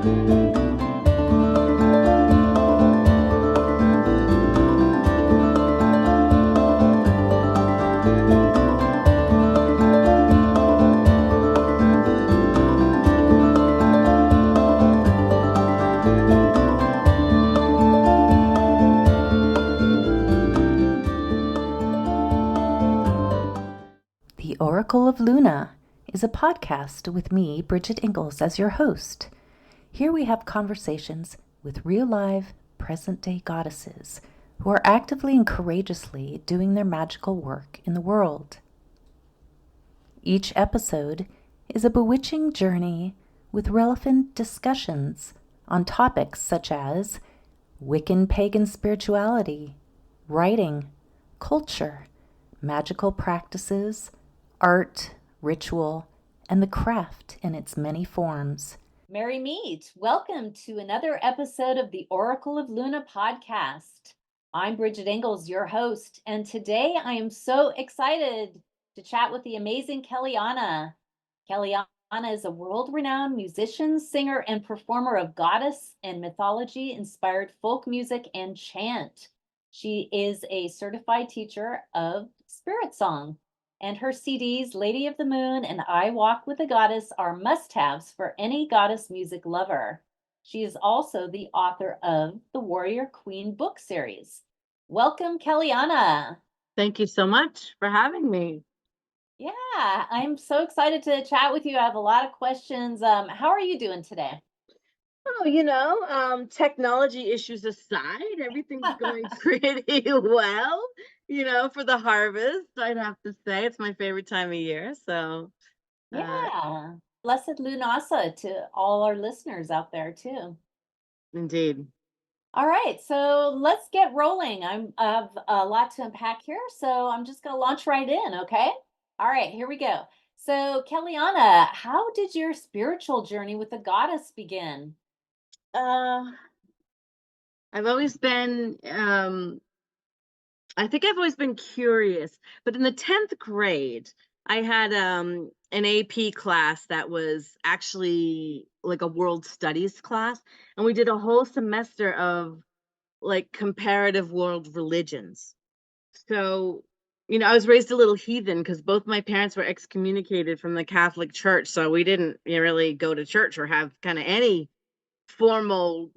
The Oracle of Luna is a podcast with me, Bridget Engels, as your host. Here we have conversations with real live, present-day goddesses who are actively and courageously doing their magical work in the world. Each episode is a bewitching journey with relevant discussions on topics such as Wiccan pagan spirituality, writing, culture, magical practices, art, ritual, and the craft in its many forms. Merry meet. Welcome to another episode of the Oracle of Luna podcast. I'm Bridget Engels, your host, and today I am so excited to chat with the amazing Kelliana. Kelliana is a world-renowned musician, singer, and performer of goddess and mythology-inspired folk music and chant. She is a certified teacher of spirit song. And her CDs, Lady of the Moon and I Walk with a Goddess, are must-haves for any goddess music lover. She is also the author of the Warrior Queen book series. Welcome, Kelliana. Thank you so much for having me. Yeah, I'm so excited to chat with you. I have a lot of questions. How are you doing today? Oh, technology issues aside, everything's going pretty well, for the harvest. I'd have to say it's my favorite time of year. So, Yeah. Blessed Lunasa to all our listeners out there too. indeed. All right, so let's get rolling. I have a lot to unpack here, so I'm just going to launch right in, okay? All right, here we go. So, Kelliana, how did your spiritual journey with the goddess begin? Uh, I've always been, I think I've always been curious, but in the 10th grade, I had an AP class that was actually like a world studies class, and we did a whole semester of like comparative world religions. So, I was raised a little heathen because both my parents were excommunicated from the Catholic Church, so we didn't really go to church or have kind of any formal,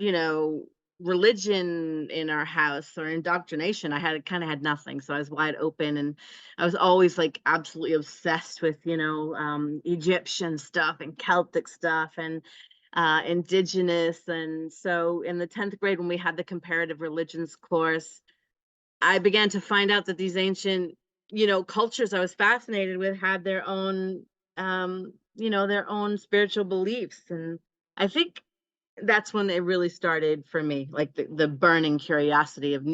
religion in our house or indoctrination. I had nothing, so I was wide open, and I was always like absolutely obsessed with Egyptian stuff and Celtic stuff and indigenous. And so in the 10th grade, when we had the comparative religions course, I began to find out that these ancient, cultures I was fascinated with had their own spiritual beliefs. And I think that's when it really started for me, like the burning curiosity of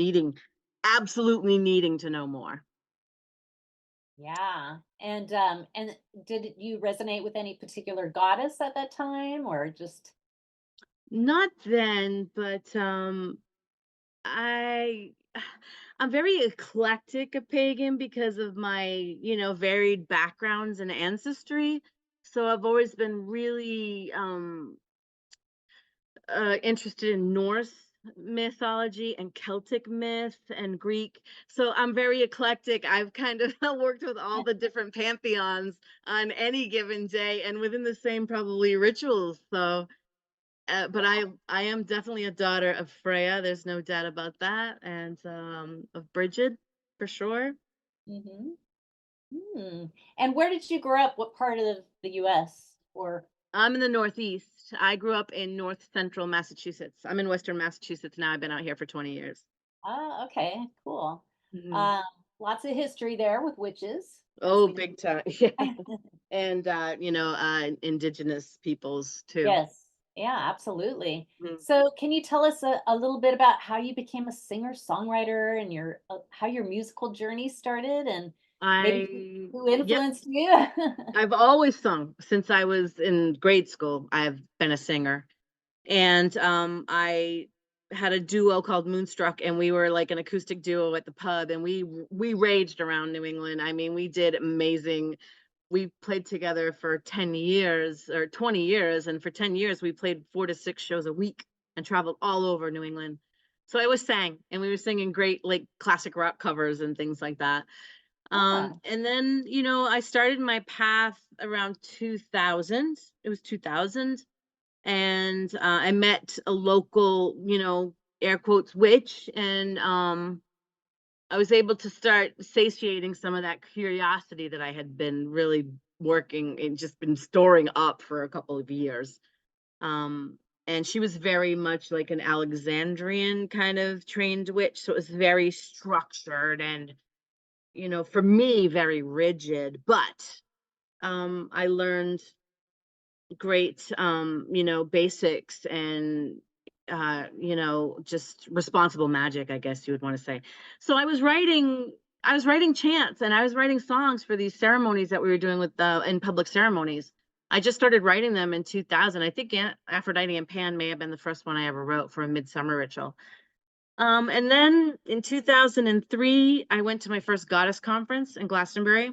absolutely needing to know more. Yeah. And did you resonate with any particular goddess at that time or just Not then, but I I'm very eclectic a pagan because of my, varied backgrounds and ancestry. So I've always been really interested in Norse mythology and Celtic myth and Greek. So I'm very eclectic. I've kind of worked with all the different pantheons on any given day and within the same probably rituals. So but I am definitely a daughter of Freya. There's no doubt about that, and of Bridget for sure. Mhm. Hmm. And where did you grow up? What part of the US or I'm in the Northeast. I grew up in North Central Massachusetts. I'm in Western Massachusetts now. I've been out here for 20 years. Oh, okay, cool. Mhm. Um, Lots of history there with witches, as Oh, we big time. Yeah. And indigenous peoples too. Yes. Yeah, absolutely. Mhm. So, can you tell us a little bit about how you became a singer-songwriter and your how your musical journey started and maybe who Yep. influenced you? I've always sung since I was in grade school. I've been a singer. And I had a duo called Moonstruck, and we were like an acoustic duo at the pub, and we raged around New England. I mean, we did amazing we played together for 10 years or 20 years. And for 10 years, we played 4 to 6 shows a week and traveled all over New England. So I always sang, and we were singing great like classic rock covers and things like that. Yeah. And then, I started my path around 2000. It was 2000. And I met a local, air quotes, witch. And I was able to start satiating some of that curiosity that I had been really working and just been storing up for a couple of years. And she was very much like an Alexandrian kind of trained witch. So it was very structured and, for me, very rigid. But I learned great, basics and, just responsible magic, I guess you would want to say. So I was writing chants and I was writing songs for these ceremonies that we were doing with in public ceremonies. I just started writing them in 2000. I think Aphrodite and Pan may have been the first one I ever wrote for a midsummer ritual. And then in 2003, I went to my first goddess conference in Glastonbury,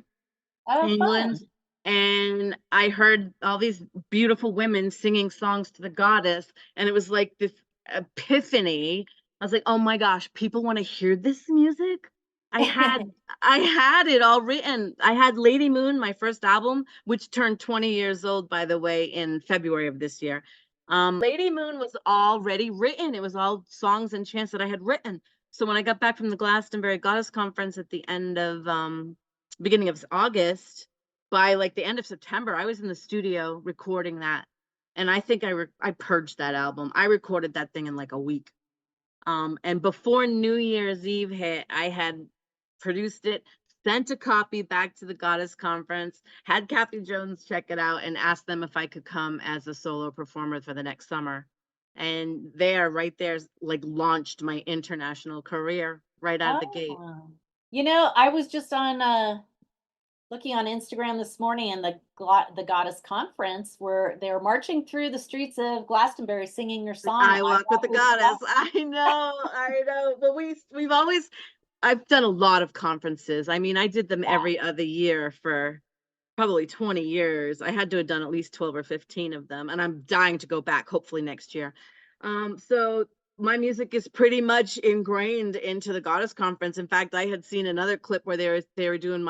Oh, England, fun. and I heard all these beautiful women singing songs to the goddess, and it was like this epiphany. I was like, "Oh my gosh, people want to hear this music?" I had I had it all written. I had Lady Moon, my first album, which turned 20 years old, by the way, in February of this year. Lady Moon was already written. It was all songs and chants that I had written. So when I got back from the Glastonbury Goddess Conference at the end of beginning of August, by like the end of September, I was in the studio recording that. And I think I purged that album. I recorded that thing in like a week. And before New Year's Eve hit, I had produced it, sent a copy back to the Goddess Conference, had Kathy Jones check it out, and asked them if I could come as a solo performer for the next summer. And right there, like launched my international career right out of the gate. Oh. I was just on looking on Instagram this morning, and the Goddess Conference where they're marching through the streets of Glastonbury singing your song. I walk with the goddess. I know. But I've done a lot of conferences. I mean, I did them Yeah. every other year for probably 20 years. I had to have done at least 12 or 15 of them, and I'm dying to go back, hopefully next year. So my music is pretty much ingrained into the Goddess Conference. In fact, I had seen another clip where they were doing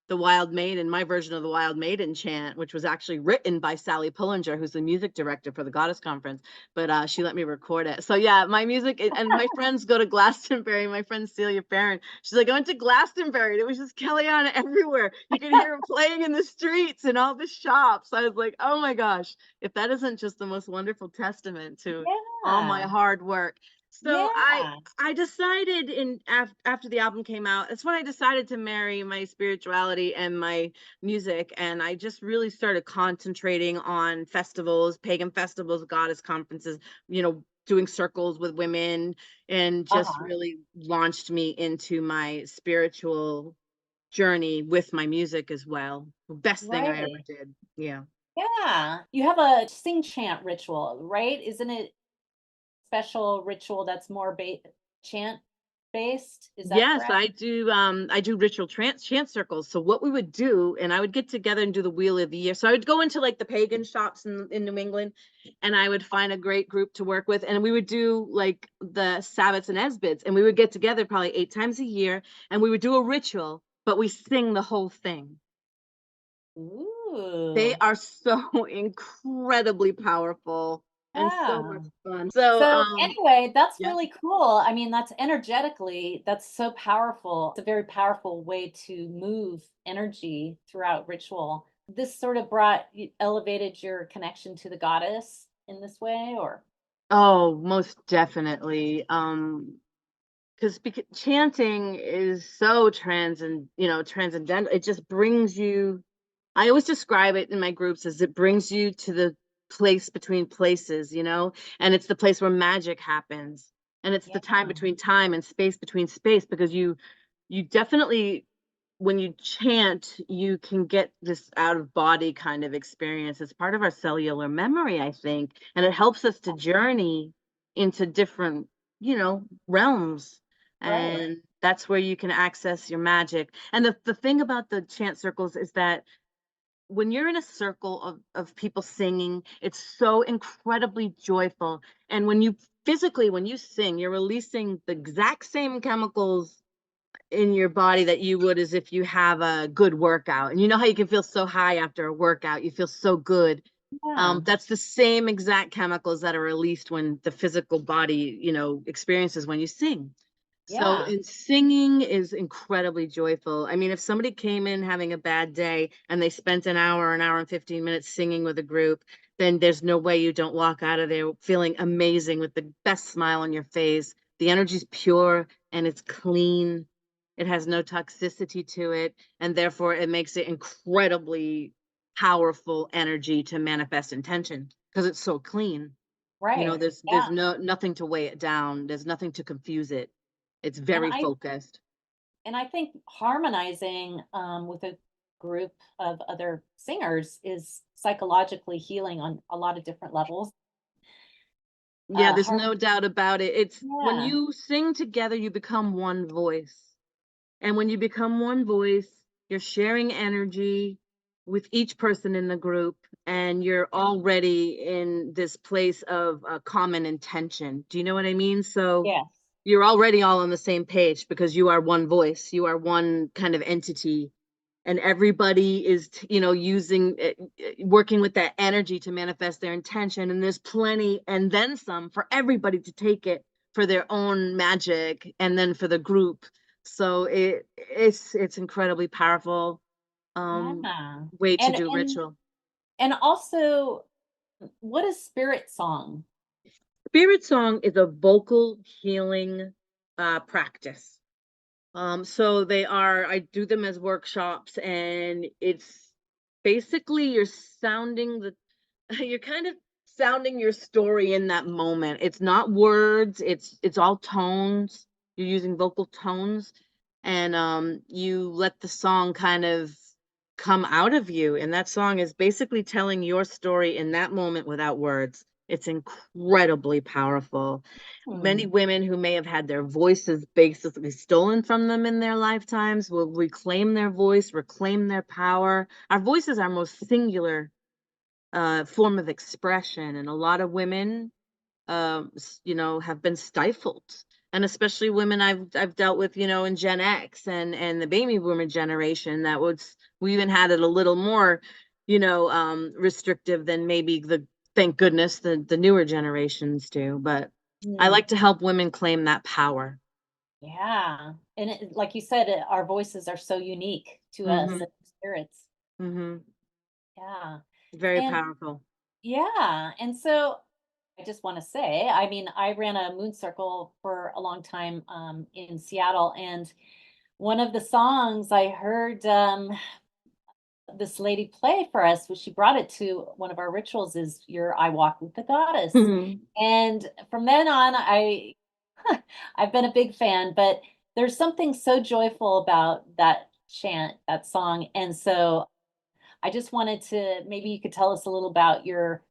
the Wild Maiden, my version of the Wild Maiden chant, which was actually written by Sally Pullinger, who's the music director for the Goddess Conference. But she let me record it. So yeah, my music, and my friends go to Glastonbury. My friend Celia Farron, she's like, I went to Glastonbury, and it was just Kelliana everywhere. You could hear her playing in the streets and all the shops. I was like, oh my gosh, if that isn't just the most wonderful testament to all my Yeah. hard work. So Yeah. I decided after the album came out, that's when I decided to marry my spirituality and my music. And I just really started concentrating on festivals, pagan festivals, goddess conferences, doing circles with women, and just Uh-huh. really launched me into my spiritual journey with my music as well. Best thing I ever Right. did. Yeah. Yeah. You have a sing chant ritual, right? Isn't it special ritual that's more chant based? Is that Yes, correct? I do ritual chant circles. So what we would do, and I would get together and do the wheel of the year. So I would go into like the pagan shops in New England, and I would find a great group to work with, and we would do like the Sabbats and Esbids, and we would get together probably 8 times a year, and we would do a ritual, but we sing the whole thing. They Ooh. are so incredibly powerful and so Yeah. much fun. So So anyway, that's yeah. really cool. I mean, that's so powerful. It's a very powerful way to move energy throughout ritual. This sort of elevated your connection to the goddess in this way, or? Oh, most definitely. Because chanting is so transcendental. It just brings you. I always describe it in my groups as it brings you to the place between places, and it's the place where magic happens, and it's Yeah. the time between time and space between space, because you definitely, when you chant, you can get this out of body kind of experience. It's part of our cellular memory, I think, and it helps us to journey into different, realms. Right. And That's where you can access your magic. And the thing about the chant circles is that when you're in a circle of people singing, it's so incredibly joyful. And when you sing, you're releasing the exact same chemicals in your body that you would as if you have a good workout. And you know how you can feel so high after a workout, you feel so good. Yeah. That's the same exact chemicals that are released when the physical body, experiences when you sing. So, Yeah. and singing is incredibly joyful. I mean, if somebody came in having a bad day and they spent an hour and 15 minutes singing with a group, then there's no way you don't walk out of there feeling amazing with the best smile on your face. The energy's pure and it's clean. It has no toxicity to it, and therefore it makes it incredibly powerful energy to manifest intention because it's so clean. Right. There's Yeah. nothing to weigh it down. There's nothing to confuse it. It's And very I focused. and I think harmonizing with a group of other singers is psychologically healing on a lot of different levels. Yeah, there's Har no doubt about it. It's when Yeah. you sing together, you become one voice. And when you become one voice, you're sharing energy with each person in the group, and you're already in this place of common intention. Do you know what I mean? So Yes. you're already all on the same page because you are one voice, you are one kind of entity, and everybody is using working with that energy to manifest their intention, and there's plenty and then some for everybody to take it for their own magic and then for the group. So it's incredibly powerful Yeah. way to And do and ritual. and also, what is spirit song? Spirit song is a vocal healing practice. So I do them as workshops, and it's basically you're kind of sounding your story in that moment. It's not words, it's all tones. You're using vocal tones, and you let the song kind of come out of you. And that song is basically telling your story in that moment without words. It's incredibly powerful. Many Hmm. women who may have had their voices basically stolen from them in their lifetimes will reclaim their voice, reclaim their power. Our voice is our most singular form of expression, and a lot of women, have been stifled, and especially women I've dealt with, in Gen X and the baby boomer generation, we even had it a little more, restrictive than maybe thank goodness the newer generations do. But I Hmm. like to help women claim that power. Yeah. And like you said, our voices are so unique to us Mm-hmm. as spirits. Mm-hmm. Yeah. Very And powerful. yeah. And so I just want to say, I mean, I ran a moon circle for a long time in Seattle, and one of the songs I heard this lady play for us, she brought it to one of our rituals, is your I Walk with the Goddess. Mm-hmm. And from then on, I've been a big fan, but there's something so joyful about that chant, that song. And so I just wanted to, maybe you could tell us a little about your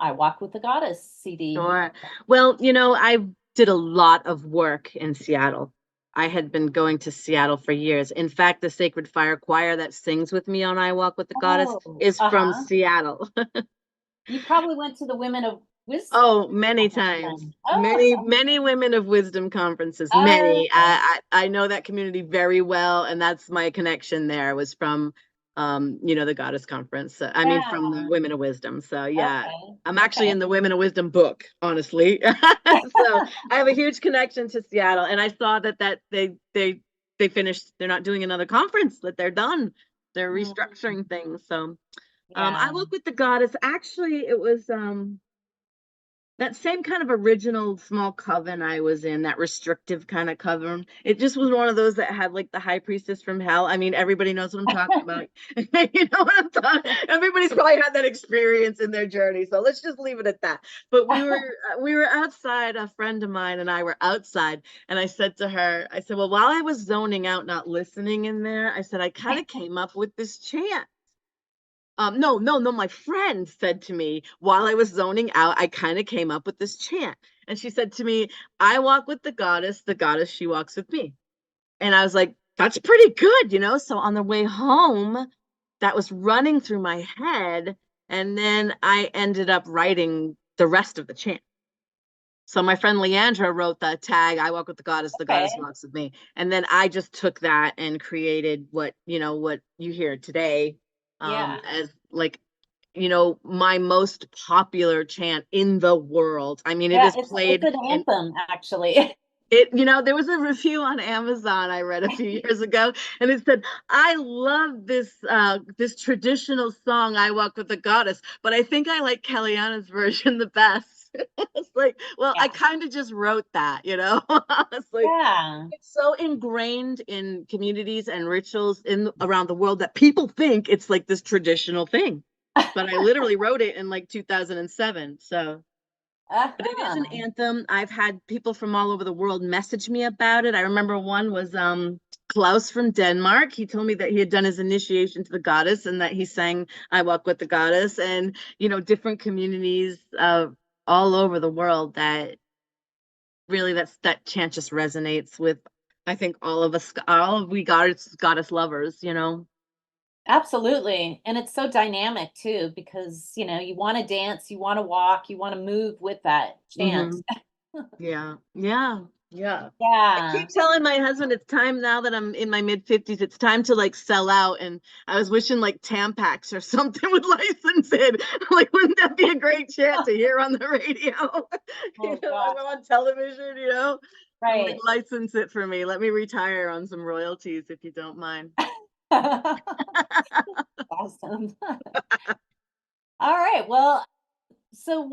I Walk with the Goddess CD. Sure. Well, I did a lot of work in Seattle. I had been going to Seattle for years. In fact, the Sacred Fire Choir that sings with me on I Walk with the Goddess Oh, is from uh-huh. Seattle. You probably went to the Women of Wisdom Oh, many conference times. then. Oh, Many women of wisdom conferences. Many. okay. I know that community very well, and that's my connection there was from, the Goddess Conference. I mean, from the Yeah. Women of Wisdom. So yeah, Okay. I'm actually Okay. in the Women of Wisdom book, honestly. So I have a huge connection to Seattle, and I saw that they finished. They're not doing another conference. That they're done. They're Mm, restructuring things. So I yeah. work with the Goddess. Actually, it was that same kind of original small coven I was in, that restrictive kind of coven. It just was one of those that had like the high priestess from hell. I mean, everybody knows what I'm talking about. You know what I'm talking. Everybody's probably had that experience in their journey. So let's just leave it at that. But we were outside, a friend of mine and I were outside, and I said to her, I said, well, while I was zoning out, not listening in there, I said, I kind of came up with this chant. No, no, no. My friend said to me while I was zoning out, I kind of came up with this chant. And she said to me, I walk with the goddess, she walks with me. And I was like, that's pretty good, you know? So on the way home, that was running through my head. And then I ended up writing the rest of the chant. So my friend Leandra wrote the tag, I walk with the goddess Okay. walks with me. And then I just took that and created what, what you hear today, Yeah. as like, my most popular chant in the world. I mean, it Yeah, is it's played an in anthem, actually. there was a review on Amazon I read a few years ago, and it said, I love this traditional song, I Walk with the Goddess, but I think I like Kelliana's version the best. It's like, well, I Yeah. kind of just wrote that, It's like, Yeah. it's so ingrained in communities and rituals around the world that people think it's like this traditional thing. But I literally wrote it in like 2007. So, but it is an Uh-huh. anthem. I've had people from all over the world message me about it. I remember one was Klaus from Denmark. He told me that he had done his initiation to the goddess and that he sang I Walk with the Goddess, and different communities all over the world that really that chant just resonates with, I think, all of us, all of we goddess lovers. Absolutely. And it's so dynamic too, because, you want to dance, you want to walk, you want to move with that chant. Hmm. Yeah, yeah, yeah. I Yeah. keep telling my husband it's time, now that I'm in my mid 50s, it's time to like sell out. And I was wishing like Tampax or something would license it. Like, wouldn't that be a great chant to hear on the radio? Oh I gosh. go on television. I'm like, Right. license it for me. Let me retire on some royalties if you don't mind. Awesome. All right. Well, so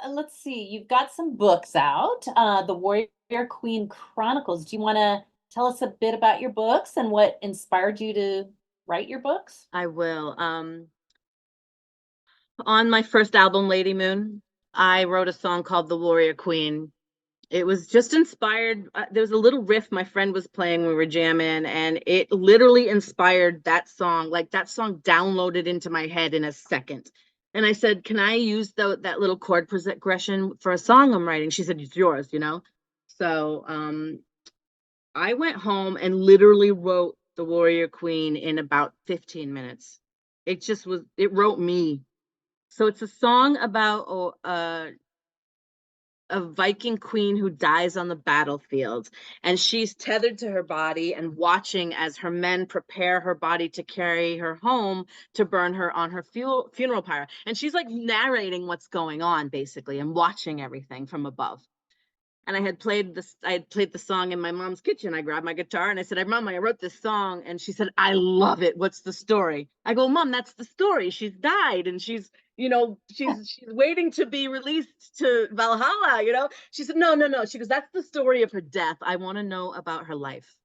let's see, you've got some books out, the Warrior Queen Chronicles. Do you want to tell us a bit about your books and what inspired you to write your books? I will. On my first album, Lady Moon, I wrote a song called The Warrior Queen. It was just inspired. There was a little riff my friend was playing when we were jamming, and it literally inspired that song. Like, that song downloaded into my head in a second. And I said, can I use that little chord progression for a song I'm writing? She said, it's yours. So I went home and literally wrote The Warrior Queen in about 15 minutes. It wrote me. So it's a song about a Viking queen who dies on the battlefield, and she's tethered to her body and watching as her men prepare her body to carry her home to burn her on her funeral pyre. And she's like narrating what's going on, basically, and watching everything from above. And I had played the song in my mom's kitchen. I grabbed my guitar and I said, Mom, I wrote this song. And she said, I love it. What's the story? I go, Mom, that's the story. She's died and she's waiting to be released to Valhalla. She said, no, no, no. She goes, that's the story of her death. I want to know about her life.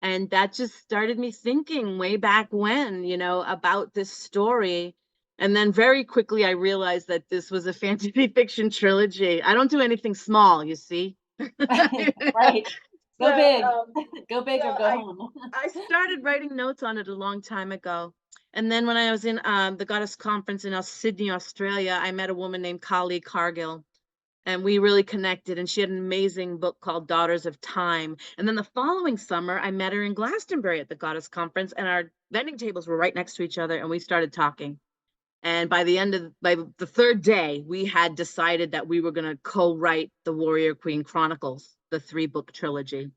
And that just started me thinking way back when, about this story. And then very quickly I realized that this was a fantasy fiction trilogy. I don't do anything small, you see. Right. So, Go big. Go so big or go home. I started writing notes on it a long time ago. And then when I was in the Goddess Conference in Sydney, Australia, I met a woman named Kali Cargill, and we really connected, and she had an amazing book called Daughters of Time. And then the following summer I met her in Glastonbury at the Goddess Conference, and our vending tables were right next to each other, and we started talking. And by the third day, we had decided that we were going to co-write the Warrior Queen Chronicles, the 3-book trilogy.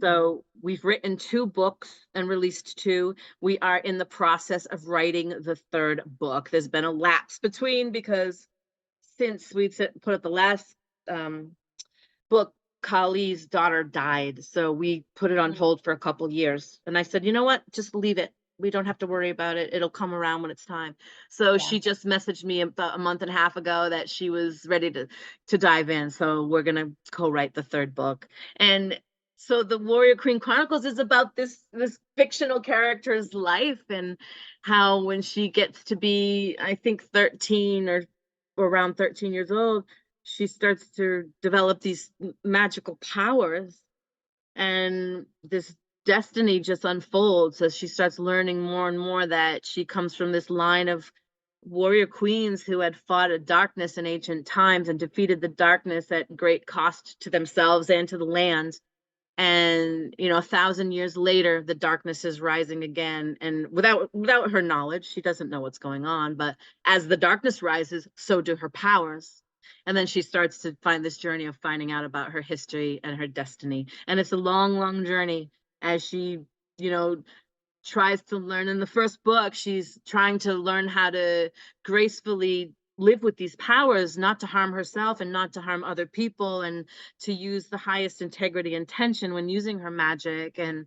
So we've written 2 books and released 2. We are in the process of writing the 3rd book. There's been a lapse between, because since we put out the last book, Kali's daughter died. So we put it on hold for a couple years. And I said, you know what? Just leave it. We don't have to worry about it. It'll come around when it's time. So Yeah. she just messaged me about a month and a half ago that she was ready to dive in. So we're gonna co-write the 3rd book. And so the Warrior Queen Chronicles is about this fictional character's life, and how when she gets to be, I think, 13 or around 13 years old, she starts to develop these magical powers, and this destiny just unfolds as she starts learning more and more that she comes from this line of warrior queens who had fought a darkness in ancient times and defeated the darkness at great cost to themselves and to the land. And 1,000 years later, the darkness is rising again, and without her knowledge, she doesn't know what's going on. But as the darkness rises, so do her powers. And then she starts to find this journey of finding out about her history and her destiny. And it's a long, long journey as she, you know, tries to learn. In the first book, she's trying to learn how to gracefully live with these powers, not to harm herself and not to harm other people, and to use the highest integrity and intention when using her magic. And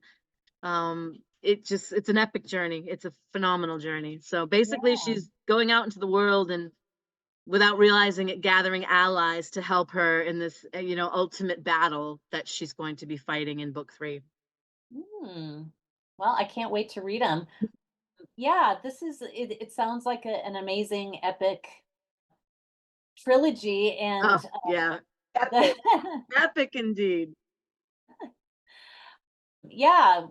it's an epic journey. It's a phenomenal journey. So basically, Yeah. she's going out into the world and, without realizing it, gathering allies to help her in this ultimate battle that she's going to be fighting in book 3. Hmm. Well, I can't wait to read them. Yeah, this is it. It sounds like an amazing epic trilogy, and Oh yeah, epic, epic indeed. yeah,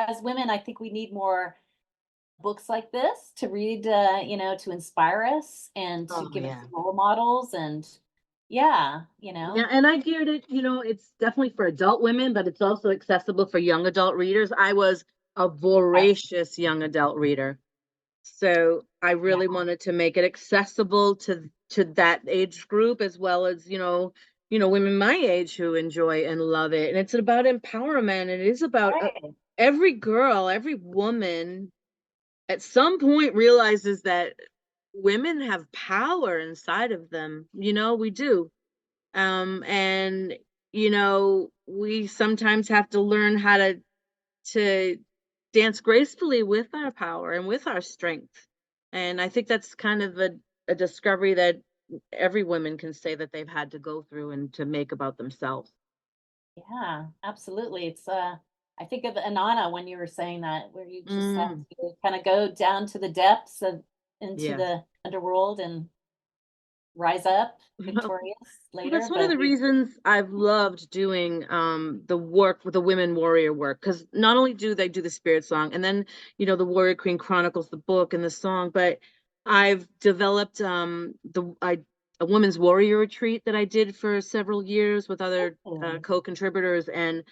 as women, I think we need more books like this to read, to inspire us and to Oh give us yeah. role models. And yeah, Yeah, and I geared it, it's definitely for adult women, but it's also accessible for young adult readers. I was a yes, voracious young adult reader. So I yeah, really wanted to make it accessible to that age group, as well as, women my age who enjoy and love it. And it's about empowerment. It is about right, every girl, every woman at some point realizes that women have power inside of them. We do. And we sometimes have to learn how to dance gracefully with our power and with our strength. And I think that's kind of a discovery that every woman can say that they've had to go through and to make about themselves. yeah, absolutely. It's I think of Anana when you were saying that, where you just have Mm, to kind of go down to the depths of into yes. the underworld and rise up Well, victorious that's later. one of But the reasons I've loved doing the work with the women warrior work, because not only do they do the spirit song, and then the Warrior Queen chronicles the book and the song, but I've developed a women's warrior retreat that I did for several years with other oh, co-contributors, and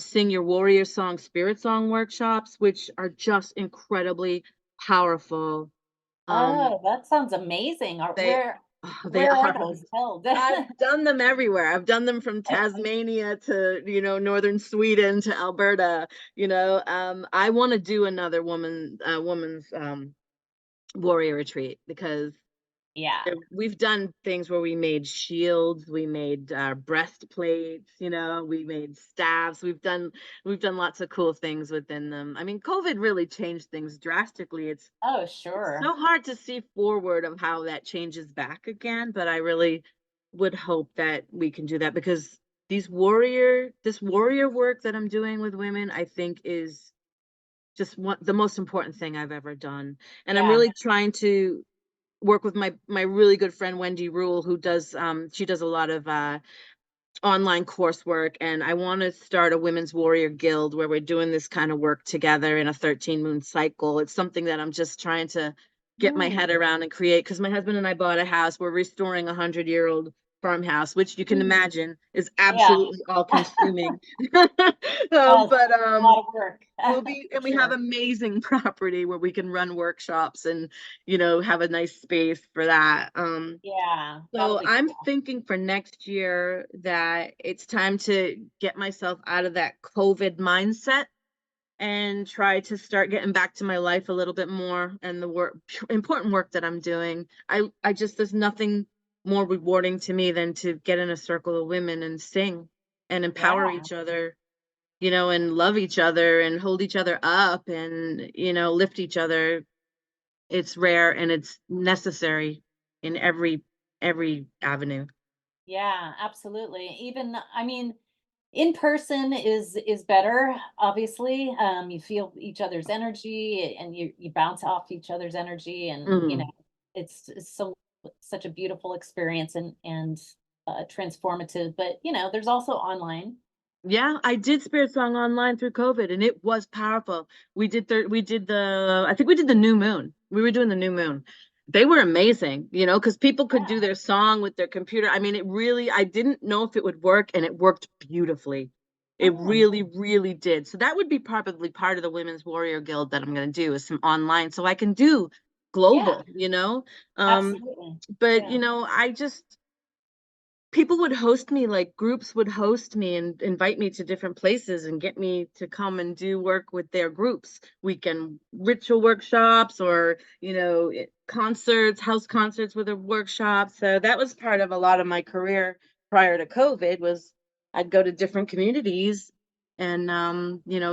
sing your warrior song spirit song workshops, which are just incredibly powerful. um oh, that sounds amazing. they they Where are are. those held? I've done them everywhere. I've done them from Tasmania to, northern Sweden to Alberta. I want to do another woman's warrior retreat, because Yeah. we've done things where we made shields, we made breastplates, we made staffs. We've done lots of cool things within them. I mean, COVID really changed things drastically. Oh, It's sure. so hard to see forward of how that changes back again, but I really would hope that we can do that, because this warrior work that I'm doing with women, I think is just the most important thing I've ever done. And I'm Yeah. really trying to work with my really good friend Wendy Rule, who does she does a lot of online coursework, and I want to start a women's warrior guild where we're doing this kind of work together in a 13 moon cycle. It's something that I'm just trying to get my head Mm, around and create, because my husband and I bought a house. We're restoring a 100-year-old farmhouse, which you can mm, imagine is yeah. absolutely all consuming. Yes, But a lot of work. For we have sure. amazing property where we can run workshops and have a nice space for that. Yeah, that'll So be I'm cool. thinking for next year that it's time to get myself out of that COVID mindset and try to start getting back to my life a little bit more, and the important work that I'm doing. I just, there's nothing more rewarding to me than to get in a circle of women and sing and empower Yeah. each other, and love each other and hold each other up and, lift each other. It's rare and it's necessary in every avenue. Yeah, absolutely. Even, I mean, in person is better, obviously. You feel each other's energy and you bounce off each other's energy, and Mhm. it's such a beautiful experience, and transformative. But there's also online. Yeah, I did Spirit Song online through COVID, and it was powerful. I think we did the new moon. We were doing the new moon. They were amazing, because people could do Yeah. their song with their computer. I mean, I didn't know if it would work, and it worked beautifully. It Oh, really, really did. So that would be probably part of the Women's Warrior Guild that I'm going to do, is some online, so I can do yeah, global, you know. Um, absolutely. but Yeah. you know, I just people would host me, like groups would host me and invite me to different places and get me to come and do work with their groups, weekend ritual workshops, or concerts, house concerts with a workshop. So that was part of a lot of my career prior to COVID. Was I'd go to different communities and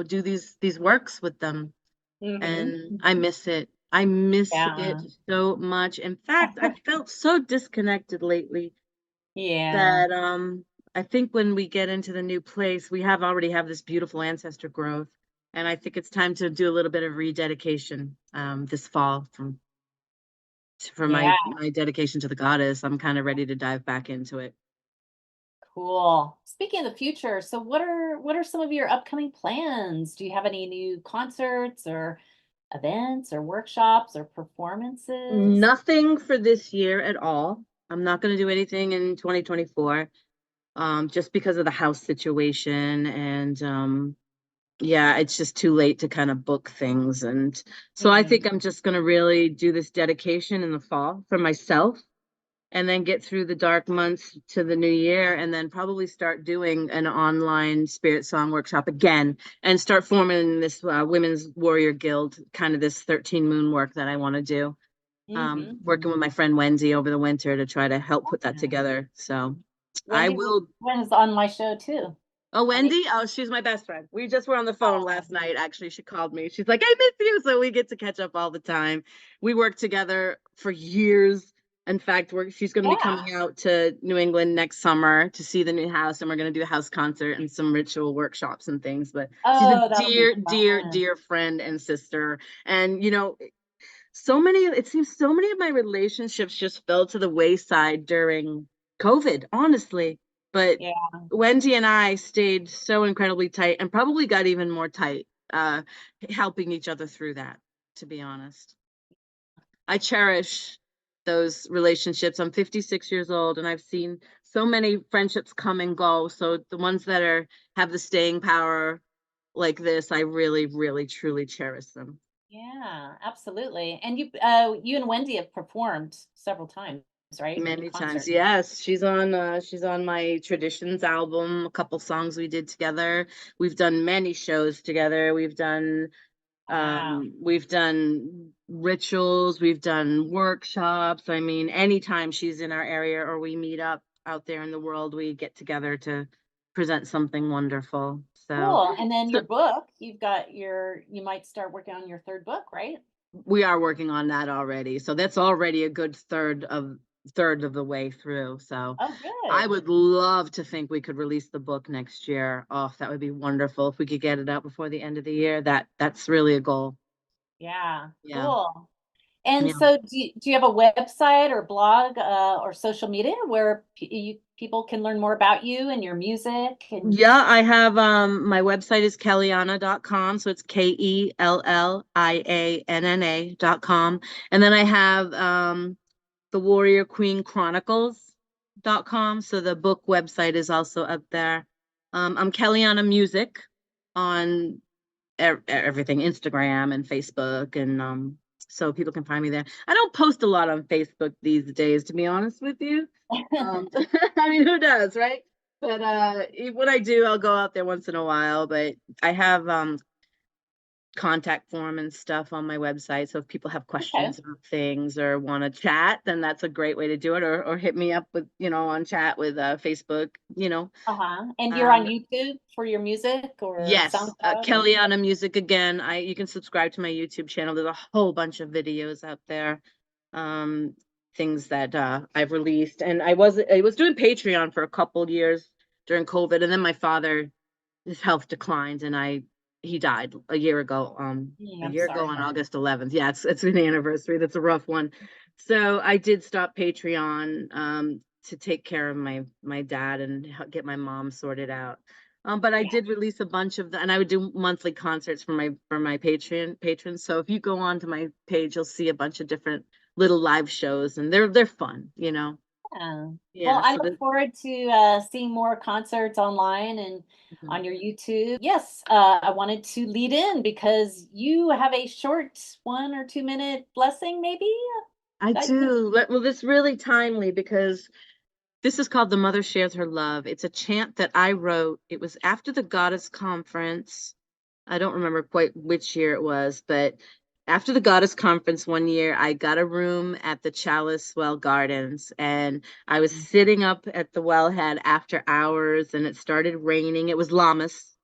do these works with them, and I Mm-hmm. miss it. I miss it Yeah. so much. In fact, I felt so disconnected lately Yeah. that I think when we get into the new place, we already have this beautiful ancestor growth, and I think it's time to do a little bit of rededication this fall for Yeah. my dedication to the goddess. I'm kind of ready to dive back into it. Cool. Speaking of the future, so what are some of your upcoming plans? Do you have any new concerts or events or workshops or performances? Nothing for this year at all. I'm not going to do anything in 2024, just because of the house situation, and yeah, it's just too late to kind of book things. And so I Hmm. think I'm just going to really do this dedication in the fall for myself, and then get through the dark months to the new year, and then probably start doing an online spirit song workshop again, and start forming this Women's Warrior Guild, kind of this 13 moon work that I want to do. Hmm. Working with my friend Wendy over the winter to try to help put that together. So I Wendy will. was on my show too. Oh, I think. Wendy? Oh, she's my best friend. We just were on the phone Oh, last night. Actually, she called me. She's like, I miss you. So we get to catch up all the time. We worked together for years. In fact, she's going to be yeah. coming out to New England next summer to see the new house, and we're going to do a house concert and some ritual workshops and things. But she's a Oh, that'll be dear, dear, fun. dear friend and sister. And, it seems so many of my relationships just fell to the wayside during COVID, honestly. But Yeah. Wendy and I stayed so incredibly tight, and probably got even more tight, helping each other through that, to be honest. I cherish those relationships. I'm 56 years old, and I've seen so many friendships come and go. So the ones that have the staying power like this, I really, really, truly cherish them. Yeah, absolutely. And you and Wendy have performed several times, right? In Many times, concert. yes. She's on my Traditions album, a couple songs we did together. We've done many shows together. Wow. We've done rituals, we've done workshops. I mean, anytime she's in our area or we meet up out there in the world, we get together to present something wonderful. Cool. And then So your book, you might start working on your third book, right? we are working on that already. So that's already a good third of the way through. So Oh, I good. would love to think we could release the book next year. Oh, that would be wonderful if we could get it out before the end of the year. That's really a goal. Yeah, Yeah. cool. And Yeah. so do you have a website or blog or social media where people can learn more about you and your music and Yeah, I have my website is kelliana.com. So it's KELLIANNA.com. And then I have the Warrior Queen Chronicles.com. So the book website is also up there. I'm Kelliana Music on everything, Instagram and Facebook, and so people can find me there. I don't post a lot on Facebook these days, to be honest with you. I mean, who does, right? But when I do, I'll go out there once in a while. But I have contact form and stuff on my website. So if people have Okay. questions about things or want to chat, then that's a great way to do it. Or hit me up with, on chat with Facebook. Uh-huh. And you're on Um, YouTube for your music or yes, SoundCloud or Kelliana Music again. You can subscribe to my YouTube channel. There's a whole bunch of videos out there. Um, Things that I've released. And I was doing Patreon for a couple years during COVID, and then my father, his health declined, and he died a year ago. A I'm year ago sorry. on August 11th. Yeah, it's an anniversary. That's a rough one. So I did stop Patreon to take care of my dad and get my mom sorted out. But I Yeah. did release a bunch of and I would do monthly concerts for my Patreon patrons. So if you go onto my page, you'll see a bunch of different little live shows, and they're fun. Yeah. Yeah, Well, I so look forward to seeing more concerts online and Mhm. on your YouTube. Yes, I wanted to lead in because you have a short 1 or 2 minute blessing, maybe? I I can. do. Well, this really timely because this is called The Mother Shares Her Love. It's a chant that I wrote. It was after the Goddess Conference. I don't remember quite which year it was, but after the Goddess Conference one year, I got a room at the Chalice Well Gardens, and I was sitting up at the wellhead after hours, and it started raining. It was Lammas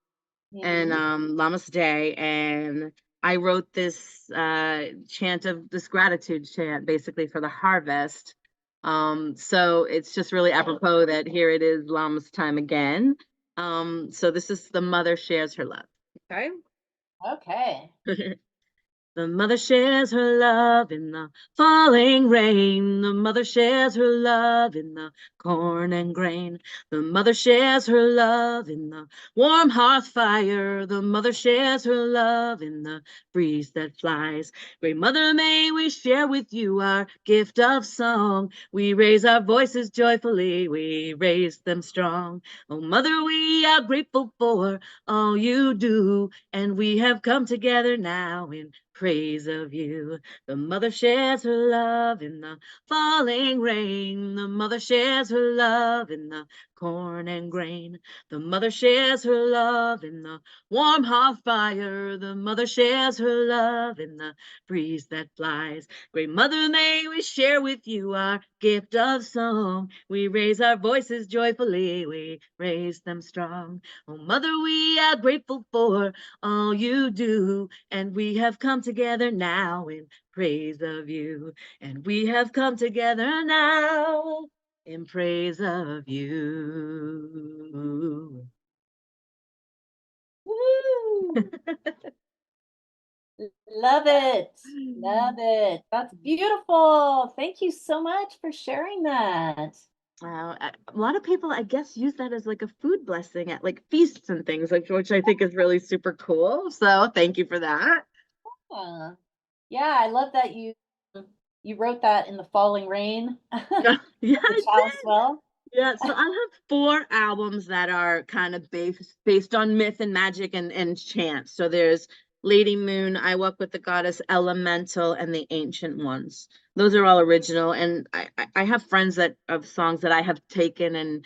and Mhm. Lammas Day, and I wrote this chant of this gratitude chant, basically for the harvest. So it's just really apropos that here it is Lammas time again. So this is The Mother Shares Her Love. Okay. Okay. The mother shares her love in the falling rain. The mother shares her love in the corn and grain. The mother shares her love in the warm hearth fire. The mother shares her love in the breeze that flies. Great Mother, may we share with you our gift of song. We raise our voices joyfully, we raise them strong. Oh, Mother, we are grateful for all you do, and we have come together now in praise of you. The mother shares her love in the falling rain. The mother shares her love in the corn and grain. The mother shares her love in the warm hearth fire. The mother shares her love in the breeze that flies. Great Mother, may we share with you our gift of song. We raise our voices joyfully, we raise them strong. Oh, Mother, we are grateful for all you do, and we have come together now in praise of you. And we have come together now in praise of you. Woo! Love it. Love it. That's beautiful. Thank you so much for sharing that. Wow, a lot of people, I guess, use that as like a food blessing at like feasts and things, like which I think is really super cool. So thank you for that. Yeah. Yeah, I love that you wrote that in the falling rain at Yeah, the I chalice did. well. Yeah, so I have 4 albums that are kind of based on myth and magic and chant. So there's Lady Moon, I Walk with the Goddess, Elemental, and the Ancient Ones. Those are all original, and I have friends that of songs that I have taken and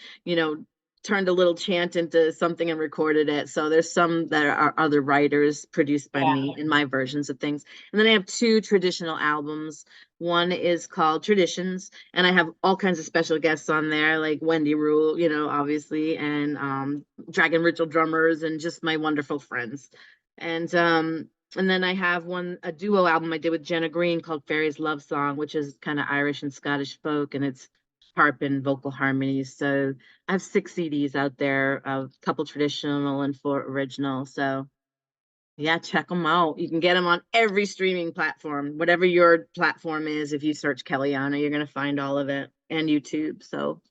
turned a little chant into something and recorded it. So there's some that are other writers produced by Yeah. me in my versions of things, and then I have 2 traditional albums. One is called Traditions, and I have all kinds of special guests on there, like Wendy Rule, obviously, and Dragon Ritual drummers, and just my wonderful friends. And then I have a duo album I did with Jenna Green called Fairy's Love Song, which is kind of Irish and Scottish folk, and it's harp and vocal harmonies. So I have 6 CDs out there, a couple traditional and 4 original. So yeah, check them out. You can get them on every streaming platform, whatever your platform is. If you search Kelliana, you're going to find all of it, and YouTube. So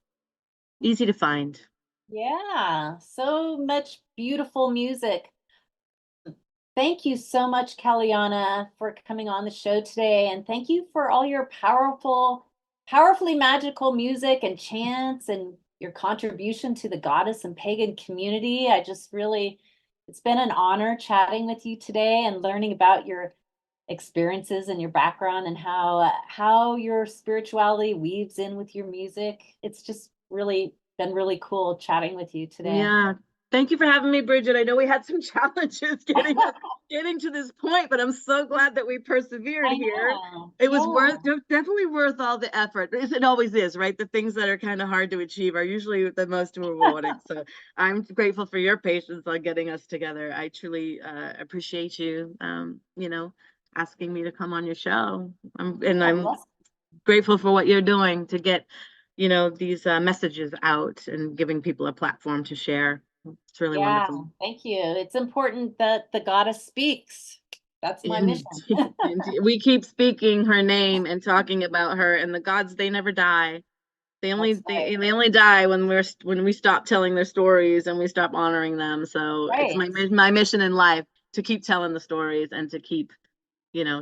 easy to find. Yeah. So much beautiful music. Thank you so much, Kelliana, for coming on the show today. And thank you for all your powerfully magical music and chants and your contribution to the goddess and pagan community. It's been an honor chatting with you today and learning about your experiences and your background and how your spirituality weaves in with your music. It's just really been really cool chatting with you today. Yeah. Thank you for having me, Bridget. I know we had some challenges getting to this point, but I'm so glad that we persevered I here. know. It was Yeah. definitely worth all the effort. It always is, right? The things that are kind of hard to achieve are usually the most rewarding. So I'm grateful for your patience on getting us together. I truly appreciate you, asking me to come on your show. Oh, I'm bless. grateful for what you're doing to get, these messages out and giving people a platform to share. It's really Yeah, wonderful. thank you. It's important that the goddess speaks. That's my mission. Indeed, indeed. We keep speaking her name and talking about her, and the gods, they never die. They only That's they, right. they only die when we stop telling their stories and we stop honoring them. So it's Right. my mission in life to keep telling the stories and to keep,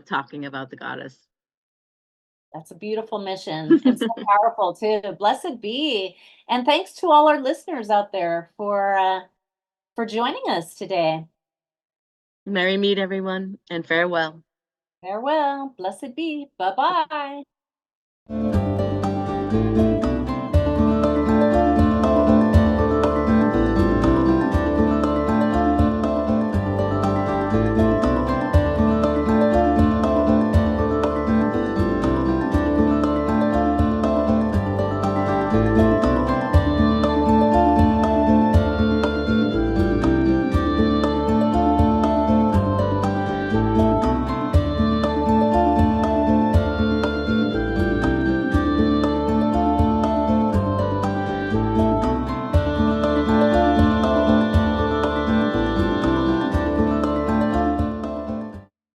talking about the goddess. That's a beautiful mission and so powerful too. Blessed be. And thanks to all our listeners out there for joining us today. Merry meet, everyone, and farewell. Farewell. Blessed be. Bye-bye.